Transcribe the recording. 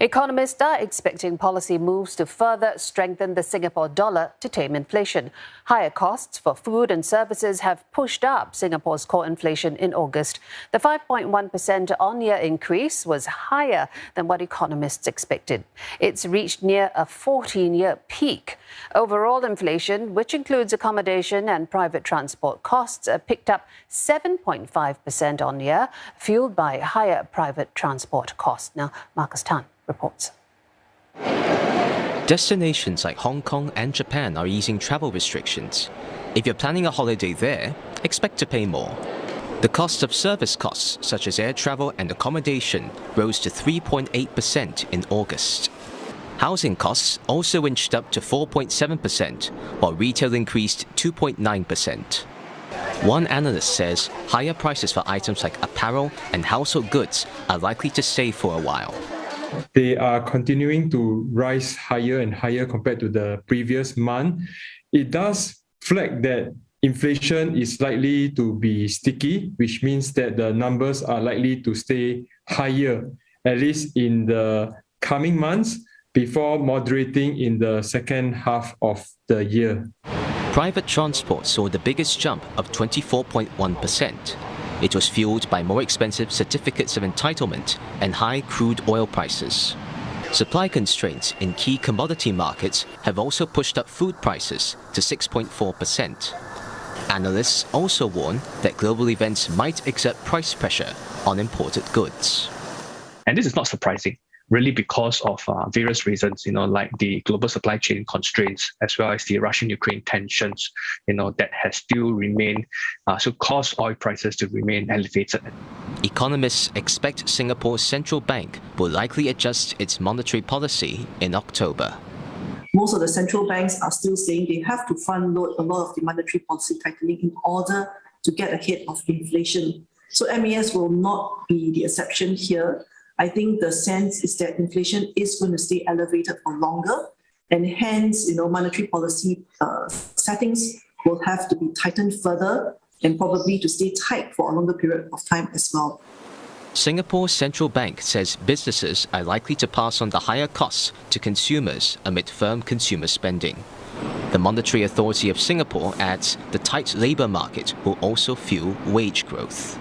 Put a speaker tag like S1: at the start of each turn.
S1: Economists are expecting policy moves to further strengthen the Singapore dollar to tame inflation. Higher costs for food and services have pushed up Singapore's core inflation in August. The 5.1% on-year increase was higher than what economists expected. It's reached near a 14-year peak. Overall inflation, which includes accommodation and private transport costs, picked up 7.5% on-year, fueled by higher private transport costs. Now, Marcus Tan reports.
S2: Destinations like Hong Kong and Japan are easing travel restrictions. If you're planning a holiday there, expect to pay more. The cost of service costs, such as air travel and accommodation, rose to 3.8% in August. Housing costs also inched up to 4.7%, while retail increased 2.9%. One analyst says higher prices for items like apparel and household goods are likely to stay for a while.
S3: They are continuing to rise higher and higher compared to the previous month. It does flag that inflation is likely to be sticky, which means that the numbers are likely to stay higher, at least in the coming months, before moderating in the second half of the year.
S2: Private transport saw the biggest jump of 24.1%. It was fueled by more expensive certificates of entitlement and high crude oil prices. Supply constraints in key commodity markets have also pushed up food prices to 6.4%. Analysts also warn that global events might exert price pressure on imported goods.
S4: And this is not surprising, really, because of various reasons, like the global supply chain constraints, as well as the Russian-Ukraine tensions, that has still remained, so caused oil prices to remain elevated.
S2: Economists expect Singapore's central bank will likely adjust its monetary policy in October.
S5: Most of the central banks are still saying they have to front load a lot of the monetary policy tightening in order to get ahead of inflation. So MAS will not be the exception here. I think the sense is that inflation is going to stay elevated for longer, and hence, monetary policy settings will have to be tightened further and probably to stay tight for a longer period of time as well.
S2: Singapore's central bank says businesses are likely to pass on the higher costs to consumers amid firm consumer spending. The Monetary Authority of Singapore adds the tight labour market will also fuel wage growth.